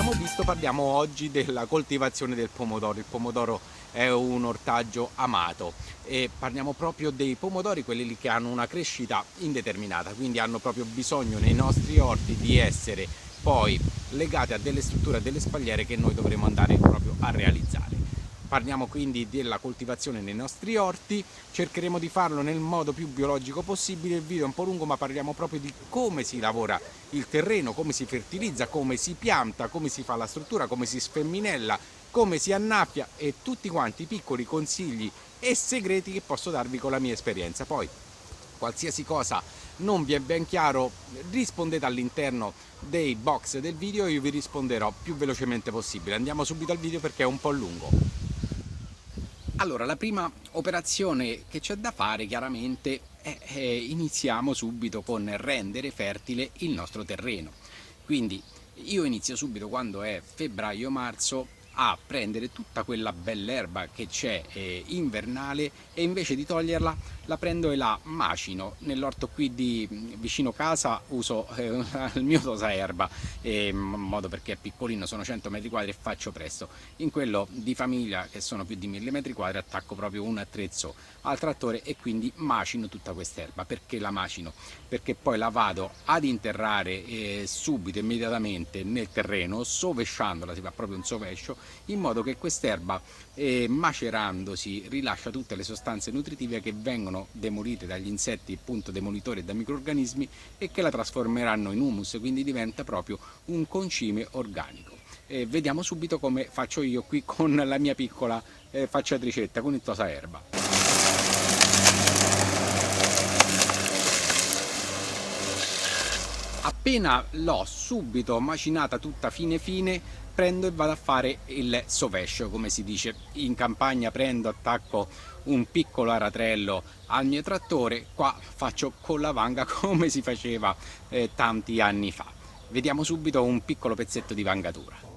abbiamo visto, parliamo oggi della coltivazione del pomodoro. Il pomodoro è un ortaggio amato e parliamo proprio dei pomodori, quelli lì che hanno una crescita indeterminata, quindi hanno proprio bisogno nei nostri orti di essere poi legati a delle strutture, a delle spalliere che noi dovremo andare proprio a realizzare. Parliamo quindi della coltivazione nei nostri orti, cercheremo di farlo nel modo più biologico possibile. Il video è un po' lungo, ma parliamo proprio di come si lavora il terreno, come si fertilizza, come si pianta, come si fa la struttura, come si sfemminella, come si annaffia e tutti quanti i piccoli consigli e segreti che posso darvi con la mia esperienza. Poi qualsiasi cosa non vi è ben chiaro, rispondete all'interno dei box del video e io vi risponderò più velocemente possibile. Andiamo subito al video perché è un po' lungo. Allora, la prima operazione che c'è da fare chiaramente è iniziamo subito con rendere fertile il nostro terreno. Quindi io inizio subito quando è febbraio-marzo a prendere tutta quella bell'erba che c'è invernale e invece di toglierla la prendo e la macino. Nell'orto qui di vicino casa uso il mio tosaerba in modo perché è piccolino, sono 100 metri quadri e faccio presto. In quello di famiglia, che sono più di 1000 metri quadri, attacco proprio un attrezzo al trattore e quindi macino tutta quest'erba. Perché la macino? Perché poi la vado ad interrare subito, immediatamente nel terreno, sovesciandola, si fa proprio un sovescio, in modo che quest'erba macerandosi rilascia tutte le sostanze nutritive che vengono demolite dagli insetti, appunto demolitori e da microrganismi, e che la trasformeranno in humus, quindi diventa proprio un concime organico. Vediamo subito come faccio io qui con la mia piccola facciatricetta, con il tosaerba. Appena l'ho subito macinata tutta fine fine, prendo e vado a fare il sovescio, come si dice in campagna. Prendo, attacco un piccolo aratrello al mio trattore, qua faccio con la vanga come si faceva tanti anni fa. Vediamo subito un piccolo pezzetto di vangatura.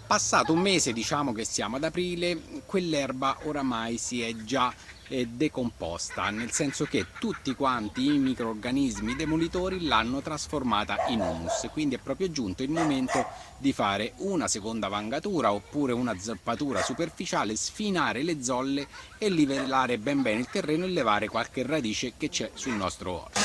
Passato un mese, diciamo che siamo ad aprile, quell'erba oramai si è già decomposta, nel senso che tutti quanti i microrganismi demolitori l'hanno trasformata in humus, quindi è proprio giunto il momento di fare una seconda vangatura oppure una zappatura superficiale, sfinare le zolle e livellare ben bene il terreno e levare qualche radice che c'è sul nostro orto.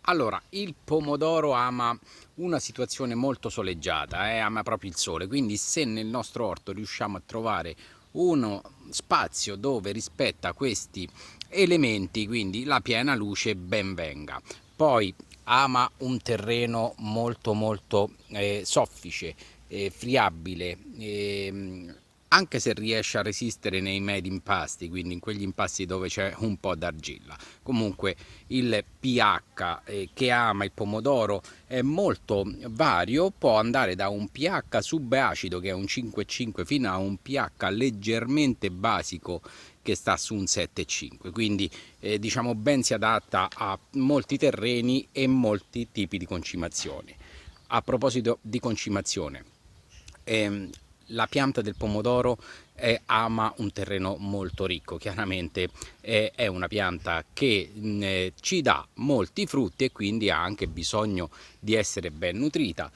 Allora, il pomodoro ama una situazione molto soleggiata, ama proprio il sole, quindi se nel nostro orto riusciamo a trovare uno spazio dove rispetta questi elementi, quindi la piena luce ben venga. Poi ama un terreno molto soffice, friabile, anche se riesce a resistere nei medi impasti, quindi in quegli impasti dove c'è un po' d'argilla. Comunque il pH che ama il pomodoro è molto vario, può andare da un pH subacido che è un 5,5 fino a un pH leggermente basico che sta su un 7,5, quindi diciamo ben si adatta a molti terreni e molti tipi di concimazione. A proposito di concimazione, la pianta del pomodoro ama un terreno molto ricco, chiaramente è una pianta che ci dà molti frutti e quindi ha anche bisogno di essere ben nutrita.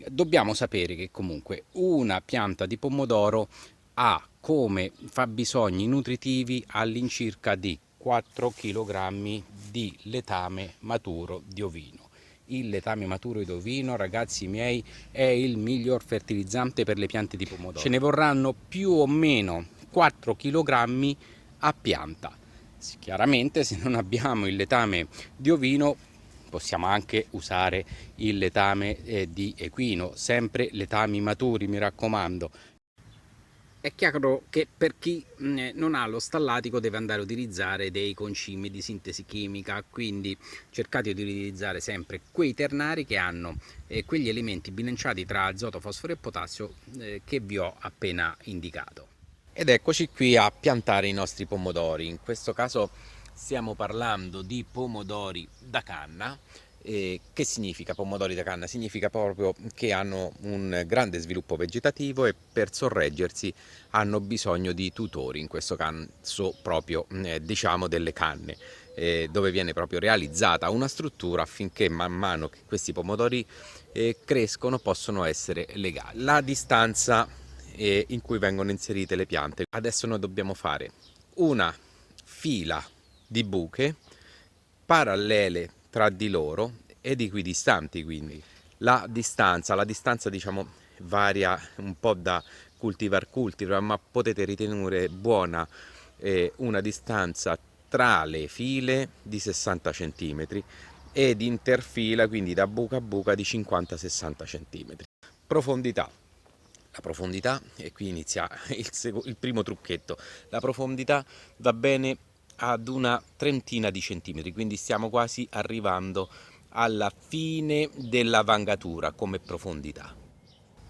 Dobbiamo sapere che comunque una pianta di pomodoro ha come fabbisogni nutritivi all'incirca di 4 kg di letame maturo di ovino. Il letame maturo di ovino, ragazzi miei, è il miglior fertilizzante per le piante di pomodoro. Ce ne vorranno più o meno 4 kg a pianta. Chiaramente se non abbiamo il letame di ovino possiamo anche usare il letame di equino, sempre letami maturi, mi raccomando. È chiaro che per chi non ha lo stallatico deve andare a utilizzare dei concimi di sintesi chimica, quindi cercate di utilizzare sempre quei ternari che hanno quegli elementi bilanciati tra azoto, fosforo e potassio che vi ho appena indicato. Ed eccoci qui a piantare i nostri pomodori. In questo caso stiamo parlando di pomodori da canna Che significa pomodori da canna? Significa proprio che hanno un grande sviluppo vegetativo e per sorreggersi hanno bisogno di tutori, in questo caso proprio diciamo delle canne, dove viene proprio realizzata una struttura affinché man mano che questi pomodori crescono possono essere legati. La distanza in cui vengono inserite le piante. Adesso noi dobbiamo fare una fila di buche parallele tra di loro ed equidistanti, quindi la distanza diciamo varia un po' da cultivar cultivar, ma potete ritenere buona una distanza tra le file di 60 cm ed interfila, quindi da buca a buca, di 50-60 cm. Profondità. La profondità, e qui inizia il primo trucchetto, la profondità va bene ad una trentina di centimetri, quindi stiamo quasi arrivando alla fine della vangatura come profondità.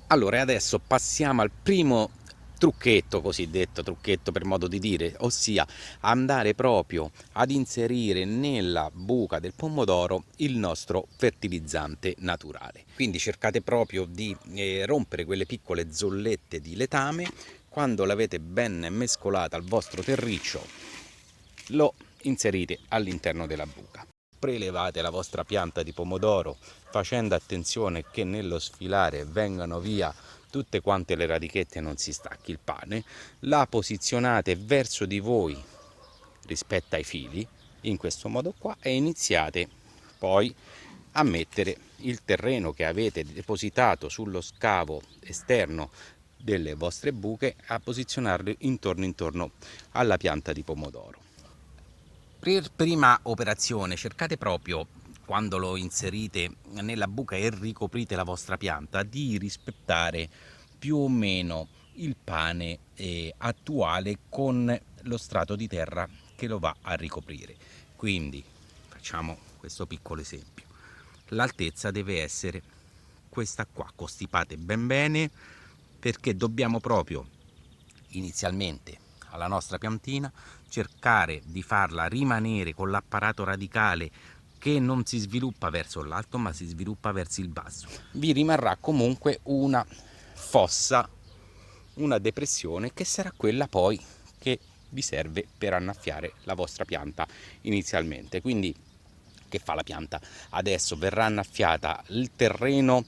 Allora adesso passiamo al primo trucchetto, cosiddetto trucchetto per modo di dire, ossia andare proprio ad inserire nella buca del pomodoro il nostro fertilizzante naturale. Quindi cercate proprio di rompere quelle piccole zollette di letame. Quando l'avete ben mescolata al vostro terriccio, lo inserite all'interno della buca. Prelevate la vostra pianta di pomodoro facendo attenzione che nello sfilare vengano via tutte quante le radichette e non si stacchi il pane. La posizionate verso di voi rispetto ai fili in questo modo qua e iniziate poi a mettere il terreno che avete depositato sullo scavo esterno delle vostre buche, a posizionarlo intorno alla pianta di pomodoro. Per prima operazione cercate proprio, quando lo inserite nella buca e ricoprite la vostra pianta, di rispettare più o meno il pane attuale con lo strato di terra che lo va a ricoprire. Quindi facciamo questo piccolo esempio: l'altezza deve essere questa qua, costipate ben bene, perché dobbiamo proprio inizialmente alla nostra piantina cercare di farla rimanere con l'apparato radicale che non si sviluppa verso l'alto ma si sviluppa verso il basso. Vi rimarrà comunque una fossa, una depressione, che sarà quella poi che vi serve per annaffiare la vostra pianta inizialmente. Quindi che fa la pianta? Adesso verrà annaffiata, il terreno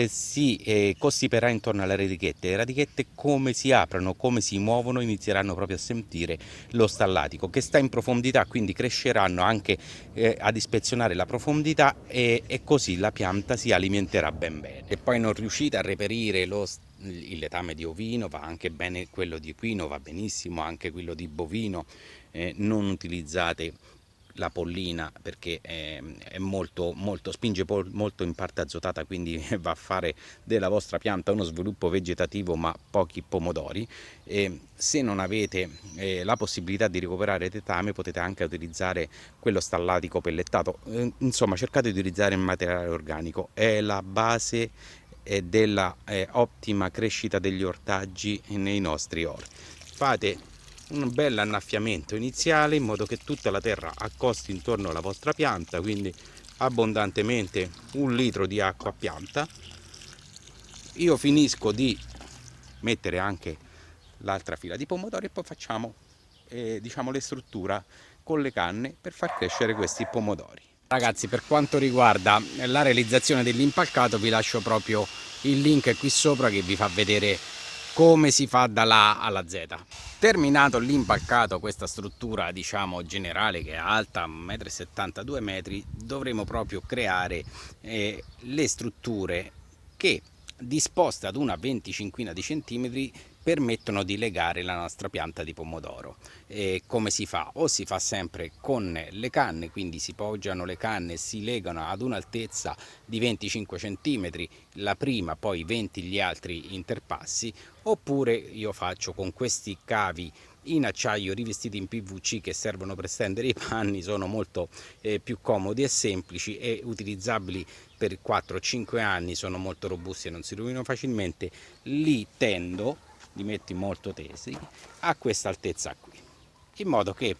si costiperà intorno alle radichette. Le radichette, come si aprono, come si muovono, inizieranno proprio a sentire lo stallatico che sta in profondità, quindi cresceranno anche ad ispezionare la profondità e così la pianta si alimenterà ben bene. E poi non riuscite a reperire il letame di ovino, va anche bene quello di equino, va benissimo anche quello di bovino. Non utilizzate la pollina perché è spinge molto in parte azotata, quindi va a fare della vostra pianta uno sviluppo vegetativo ma pochi pomodori. Se non avete la possibilità di recuperare letame, potete anche utilizzare quello stallatico pellettato. Insomma, cercate di utilizzare il materiale organico, è la base della ottima crescita degli ortaggi nei nostri orti. Fate un bel annaffiamento iniziale in modo che tutta la terra accosti intorno alla vostra pianta, quindi abbondantemente 1 litro di acqua a pianta. Io finisco di mettere anche l'altra fila di pomodori e poi facciamo diciamo le strutture con le canne per far crescere questi pomodori. Ragazzi, per quanto riguarda la realizzazione dell'impalcato, vi lascio proprio il link qui sopra che vi fa vedere come si fa dalla A alla Z. Terminato l'impalcato, questa struttura diciamo generale che è alta 1,70 m, 2 metri, dovremo proprio creare le strutture che, disposte ad una 25 di centimetri, permettono di legare la nostra pianta di pomodoro. Come si fa? O si fa sempre con le canne, quindi si poggiano le canne e si legano ad un'altezza di 25 centimetri la prima, poi 20 gli altri interpassi, oppure io faccio con questi cavi in acciaio rivestiti in PVC che servono per stendere i panni. Sono molto più comodi e semplici e utilizzabili per 4-5 anni, sono molto robusti e non si rovinano facilmente. Li tendo, li metti molto tesi a questa altezza qui. in modo che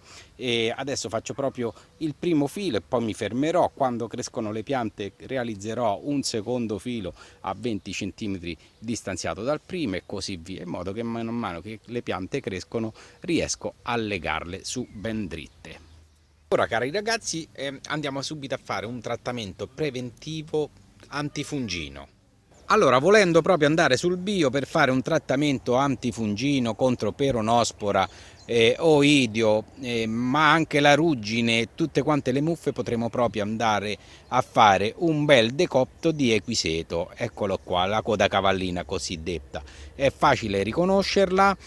adesso faccio proprio il primo filo e poi mi fermerò. Quando crescono le piante realizzerò un secondo filo a 20 cm distanziato dal primo e così via, in modo che man mano che le piante crescono riesco a legarle su ben dritte. Ora, cari ragazzi, andiamo subito a fare un trattamento preventivo antifungino. Allora, volendo proprio andare sul bio per fare un trattamento antifungino contro peronospora, oidio, ma anche la ruggine e tutte quante le muffe, potremo proprio andare a fare un bel decotto di equiseto. Eccolo qua, la coda cavallina cosiddetta. È facile riconoscerla,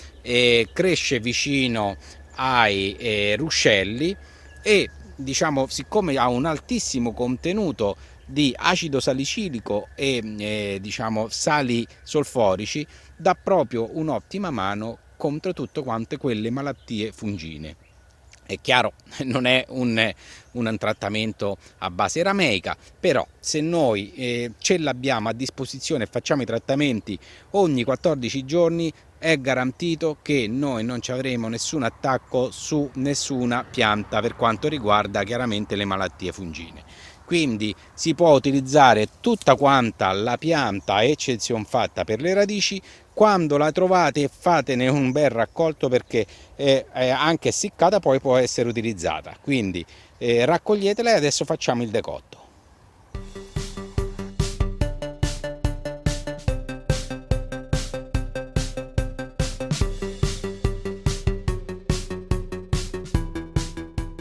cresce vicino ai ruscelli e diciamo, siccome ha un altissimo contenuto di acido salicilico e diciamo sali solforici, dà proprio un'ottima mano contro tutte quante quelle malattie fungine. È chiaro, non è un trattamento a base rameica, però se noi ce l'abbiamo a disposizione e facciamo i trattamenti ogni 14 giorni, è garantito che noi non ci avremo nessun attacco su nessuna pianta per quanto riguarda chiaramente le malattie fungine. Quindi si può utilizzare tutta quanta la pianta, eccezion fatta per le radici. Quando la trovate fatene un bel raccolto, perché anche essiccata poi può essere utilizzata. Quindi raccoglietela e adesso facciamo il decotto.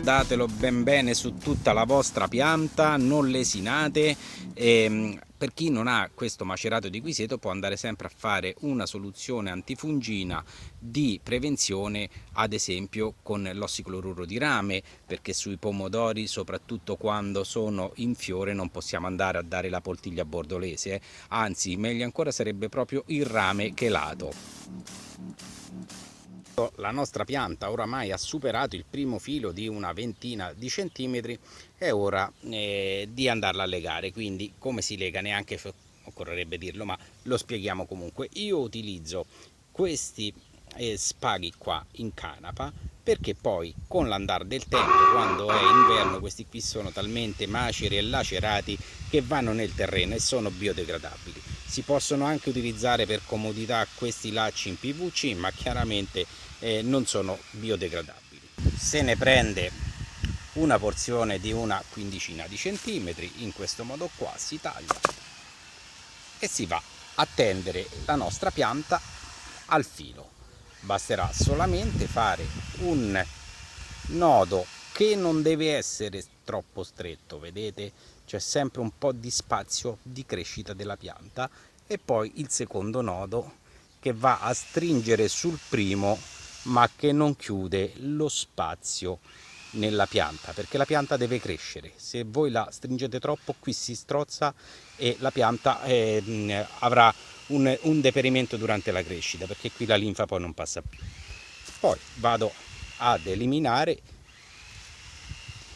Datelo ben bene su tutta la vostra pianta, non lesinate. Per chi non ha questo macerato di quiseto può andare sempre a fare una soluzione antifungina di prevenzione, ad esempio con l'ossicloruro di rame, perché sui pomodori, soprattutto quando sono in fiore, non possiamo andare a dare la poltiglia bordolese, anzi meglio ancora sarebbe proprio il rame chelato. La nostra pianta oramai ha superato il primo filo di una ventina di centimetri, è ora di andarla a legare. Quindi come si lega, neanche occorrerebbe dirlo, ma lo spieghiamo comunque. Io utilizzo questi spaghi qua in canapa, perché poi con l'andare del tempo, quando è inverno, questi qui sono talmente maceri e lacerati che vanno nel terreno e sono biodegradabili. Si possono anche utilizzare per comodità questi lacci in PVC, ma chiaramente non sono biodegradabili. Se ne prende una porzione di una quindicina di centimetri, in questo modo qua si taglia e si va a tendere la nostra pianta al filo. Basterà solamente fare un nodo che non deve essere troppo stretto, vedete? C'è sempre un po' di spazio di crescita della pianta, e poi il secondo nodo che va a stringere sul primo, ma che non chiude lo spazio nella pianta, perché la pianta deve crescere. Se voi la stringete troppo, qui si strozza e la pianta avrà un deperimento durante la crescita, perché qui la linfa poi non passa più. Poi vado ad eliminare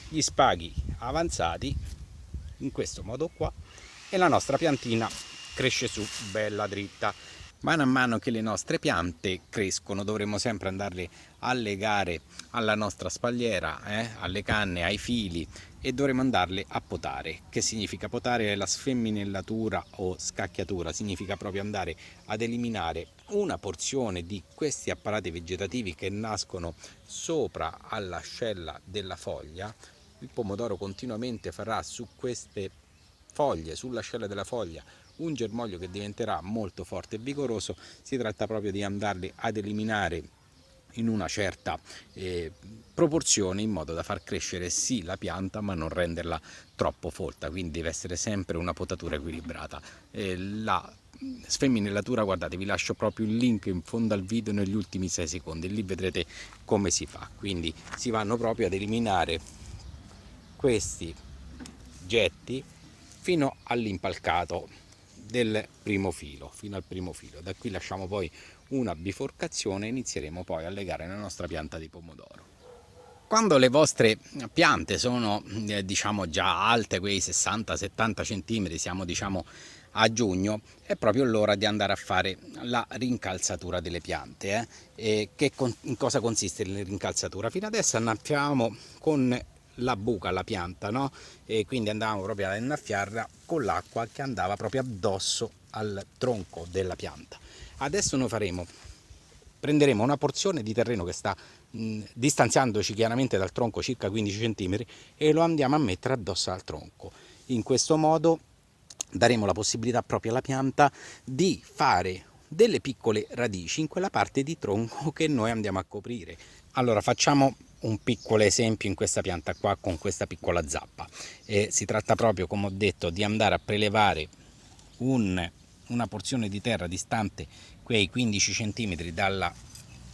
gli spaghi avanzati in questo modo qua e la nostra piantina cresce su bella dritta. Mano a mano che le nostre piante crescono dovremo sempre andarle a legare alla nostra spalliera, alle canne, ai fili, e dovremo andarle a potare. Che significa potare? La sfemminellatura o scacchiatura significa proprio andare ad eliminare una porzione di questi apparati vegetativi che nascono sopra all'ascella della foglia. Il pomodoro continuamente farà su queste foglie, sull'ascella della foglia, un germoglio che diventerà molto forte e vigoroso. Si tratta proprio di andarli ad eliminare in una certa proporzione, in modo da far crescere sì la pianta, ma non renderla troppo folta. Quindi deve essere sempre una potatura equilibrata. La sfemminellatura, guardate, vi lascio proprio il link in fondo al video negli ultimi 6 secondi, lì vedrete come si fa. Quindi si vanno proprio ad eliminare questi getti fino all'impalcato del primo filo, fino al primo filo. Da qui lasciamo poi una biforcazione e inizieremo poi a legare la nostra pianta di pomodoro. Quando le vostre piante sono diciamo già alte, quei 60-70 cm, siamo diciamo a giugno è proprio l'ora di andare a fare la rincalzatura delle piante. E in cosa consiste la rincalzatura? Fino adesso annaffiavamo con la buca la pianta, no? E quindi andavamo proprio ad innaffiarla con l'acqua che andava proprio addosso al tronco della pianta. Adesso noi prenderemo una porzione di terreno che sta distanziandoci chiaramente dal tronco circa 15 cm e lo andiamo a mettere addosso al tronco. In questo modo daremo la possibilità proprio alla pianta di fare delle piccole radici in quella parte di tronco che noi andiamo a coprire. Allora facciamo un piccolo esempio in questa pianta qua con questa piccola zappa. Si tratta proprio, come ho detto, di andare a prelevare una porzione di terra distante quei 15 cm dalla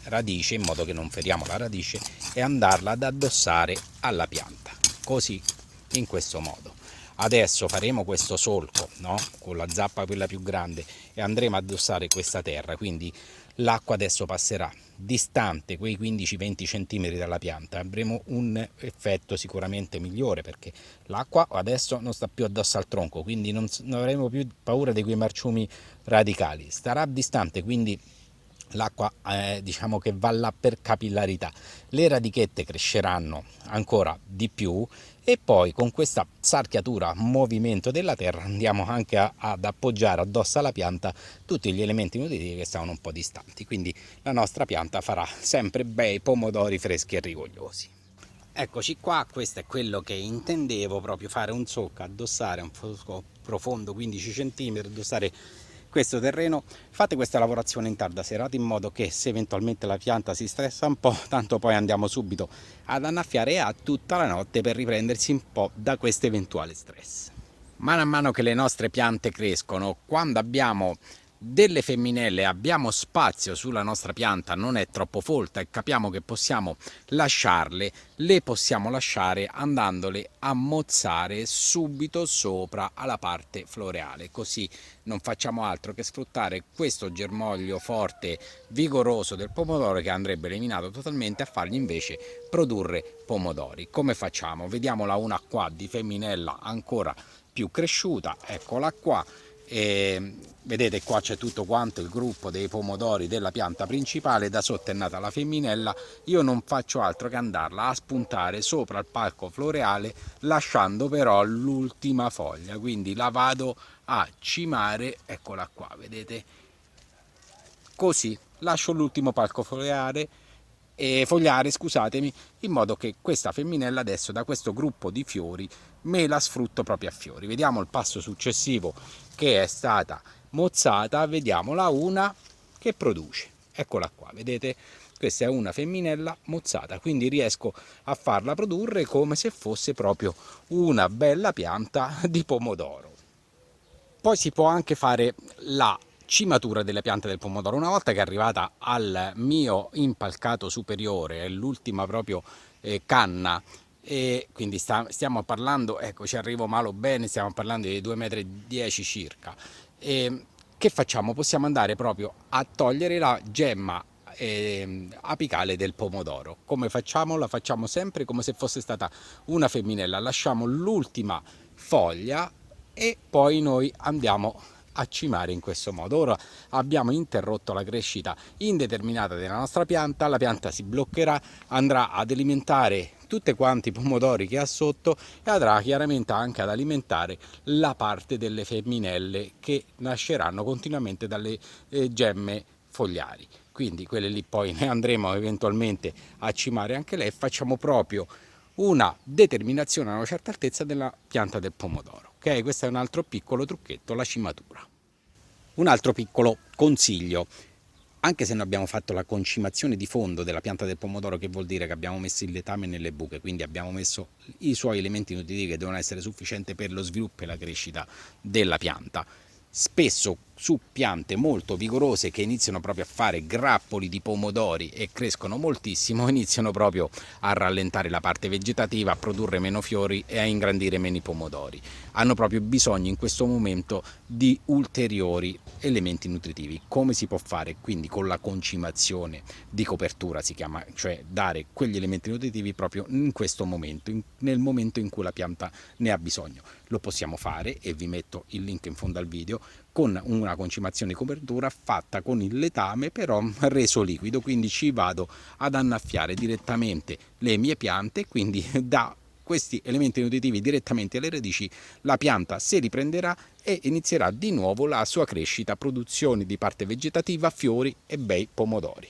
radice, in modo che non feriamo la radice, e andarla ad addossare alla pianta, così, in questo modo. Adesso faremo questo solco, no? Con la zappa quella più grande, e andremo ad addossare questa terra, quindi l'acqua adesso passerà distante quei 15-20 cm dalla pianta. Avremo un effetto sicuramente migliore, perché l'acqua adesso non sta più addosso al tronco, quindi non avremo più paura di quei marciumi radicali, starà distante, quindi l'acqua diciamo che va là per capillarità, le radichette cresceranno ancora di più e poi con questa sarchiatura, movimento della terra, andiamo anche ad appoggiare addosso alla pianta tutti gli elementi nutritivi che stavano un po' distanti, quindi la nostra pianta farà sempre bei pomodori freschi e rigogliosi. Eccoci qua, questo è quello che intendevo, proprio fare un solco, addossare un fosco profondo 15 cm, addossare questo terreno. Fate questa lavorazione in tarda serata in modo che se eventualmente la pianta si stressa un po', tanto poi andiamo subito ad annaffiare e ha tutta la notte per riprendersi un po' da questo eventuale stress. Mano a mano che le nostre piante crescono, quando abbiamo delle femminelle, abbiamo spazio sulla nostra pianta, non è troppo folta e capiamo che possiamo lasciarle, le possiamo lasciare andandole a mozzare subito sopra alla parte floreale, così non facciamo altro che sfruttare questo germoglio forte, vigoroso del pomodoro, che andrebbe eliminato totalmente, a fargli invece produrre pomodori. Come facciamo? Vediamola una qua di femminella ancora più cresciuta, eccola qua. E vedete, qua c'è tutto quanto il gruppo dei pomodori della pianta principale, da sotto è nata la femminella. Io non faccio altro che andarla a spuntare sopra il palco floreale, lasciando però l'ultima foglia, quindi la vado a cimare, eccola qua, vedete, così lascio l'ultimo palco fogliare, scusatemi, in modo che questa femminella adesso da questo gruppo di fiori me la sfrutto proprio a fiori. Vediamo il passo successivo, che è stata mozzata, vediamola una che produce, eccola qua, vedete, questa è una femminella mozzata, quindi riesco a farla produrre come se fosse proprio una bella pianta di pomodoro. Poi si può anche fare la cimatura delle piante del pomodoro. Una volta che è arrivata al mio impalcato superiore, l'ultima proprio canna, e quindi stiamo parlando, ecco, ci arrivo malo bene, stiamo parlando di 2,10 m circa. Che facciamo? Possiamo andare proprio a togliere la gemma apicale del pomodoro. Come facciamo? La facciamo sempre come se fosse stata una femminella, lasciamo l'ultima foglia e poi noi andiamo a cimare in questo modo. Ora abbiamo interrotto la crescita indeterminata della nostra pianta, la pianta si bloccherà, andrà ad alimentare tutti quanti i pomodori che ha sotto e andrà chiaramente anche ad alimentare la parte delle femminelle che nasceranno continuamente dalle gemme fogliari. Quindi quelle lì poi ne andremo eventualmente a cimare anche lei. Facciamo proprio una determinazione a una certa altezza della pianta del pomodoro. Ok, questo è un altro piccolo trucchetto, la cimatura. Un altro piccolo consiglio: anche se non abbiamo fatto la concimazione di fondo della pianta del pomodoro, che vuol dire che abbiamo messo il letame nelle buche, quindi abbiamo messo i suoi elementi nutritivi che devono essere sufficienti per lo sviluppo e la crescita della pianta, spesso su piante molto vigorose che iniziano proprio a fare grappoli di pomodori e crescono moltissimo, iniziano proprio a rallentare la parte vegetativa, a produrre meno fiori e a ingrandire meno i pomodori. Hanno proprio bisogno in questo momento di ulteriori elementi nutritivi. Come si può fare? Quindi con la concimazione di copertura si chiama, cioè dare quegli elementi nutritivi proprio in questo momento, nel momento in cui la pianta ne ha bisogno. Lo possiamo fare, e vi metto il link in fondo al video, con una concimazione di copertura fatta con il letame però reso liquido, quindi ci vado ad annaffiare direttamente le mie piante, quindi da questi elementi nutritivi direttamente alle radici la pianta si riprenderà e inizierà di nuovo la sua crescita, produzione di parte vegetativa, fiori e bei pomodori.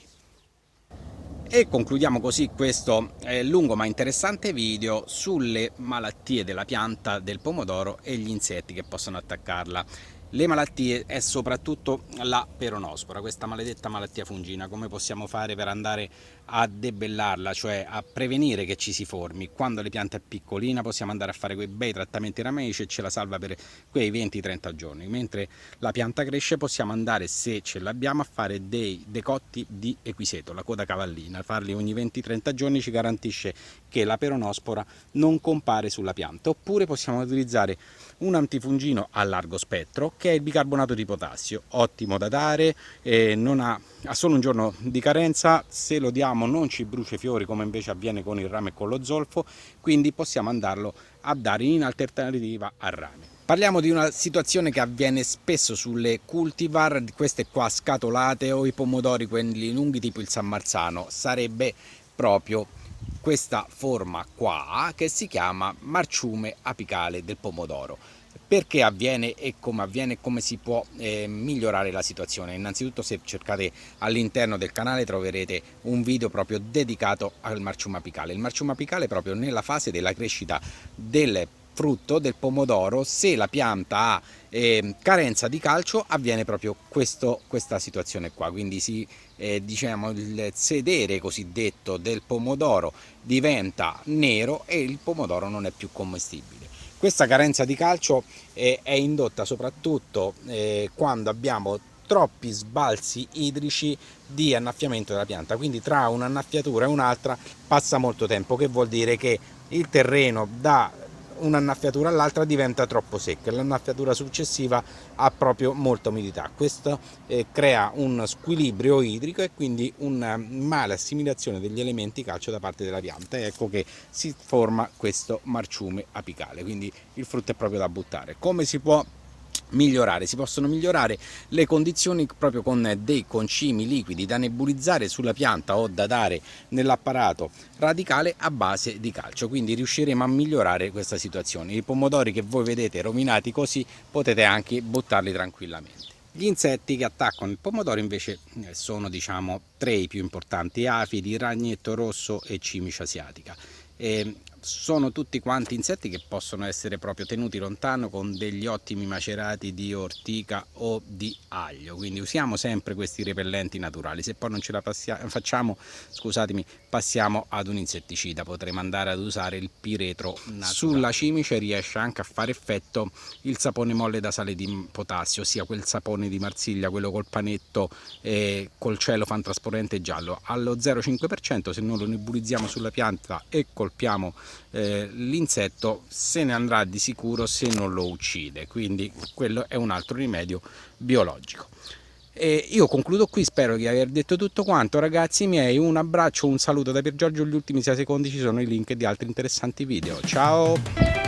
E concludiamo così questo lungo ma interessante video sulle malattie della pianta del pomodoro e gli insetti che possono attaccarla. Le malattie è soprattutto la peronospora, questa maledetta malattia fungina. Come possiamo fare per andare a debellarla, cioè a prevenire che ci si formi? Quando la pianta è piccolina possiamo andare a fare quei bei trattamenti ramici e ce la salva per quei 20-30 giorni, mentre la pianta cresce possiamo andare, se ce l'abbiamo, a fare dei decotti di equiseto, la coda cavallina. Farli ogni 20-30 giorni ci garantisce che la peronospora non compare sulla pianta. Oppure possiamo utilizzare un antifungino a largo spettro che è il bicarbonato di potassio, ottimo da dare, ha solo un giorno di carenza, se lo diamo non ci brucia i fiori come invece avviene con il rame e con lo zolfo, quindi possiamo andarlo a dare in alternativa al rame. Parliamo di una situazione che avviene spesso sulle cultivar, queste qua scatolate o i pomodori quelli lunghi tipo il San Marzano, sarebbe proprio questa forma qua che si chiama marciume apicale del pomodoro. Perché avviene e come si può migliorare la situazione? Innanzitutto, se cercate all'interno del canale troverete un video proprio dedicato al marciume apicale. Il marciume apicale proprio nella fase della crescita del frutto del pomodoro, se la pianta ha carenza di calcio, avviene proprio questa situazione qua, quindi diciamo il sedere cosiddetto del pomodoro diventa nero e il pomodoro non è più commestibile. Questa carenza di calcio è indotta soprattutto quando abbiamo troppi sbalzi idrici di annaffiamento della pianta, quindi tra un'annaffiatura e un'altra passa molto tempo, che vuol dire che il terreno da un'annaffiatura all'altra diventa troppo secca e l'annaffiatura successiva ha proprio molta umidità. Questo crea un squilibrio idrico e quindi una male assimilazione degli elementi calcio da parte della pianta, e ecco che si forma questo marciume apicale, quindi il frutto è proprio da buttare. Come si può migliorare? Si possono migliorare le condizioni proprio con dei concimi liquidi da nebulizzare sulla pianta o da dare nell'apparato radicale a base di calcio, quindi riusciremo a migliorare questa situazione. I pomodori che voi vedete rovinati così potete anche buttarli tranquillamente. Gli insetti che attaccano il pomodoro invece sono, diciamo, tre i più importanti: afidi, ragnetto rosso e cimice asiatica. Sono tutti quanti insetti che possono essere proprio tenuti lontano con degli ottimi macerati di ortica o di aglio, quindi usiamo sempre questi repellenti naturali. Se poi non ce la facciamo, scusatemi, passiamo ad un insetticida, potremo andare ad usare il piretro naturale. Sulla cimice riesce anche a fare effetto il sapone molle da sale di potassio, ossia quel sapone di Marsiglia, quello col panetto col celofan trasparente giallo, allo 0,5%. se non lo nebulizziamo sulla pianta e colpiamo l'insetto, se ne andrà di sicuro se non lo uccide, quindi quello è un altro rimedio biologico. E io concludo qui, spero di aver detto tutto quanto, ragazzi miei. Un abbraccio, un saluto da Pier Giorgio. Gli ultimi 6 secondi ci sono i link di altri interessanti video. Ciao!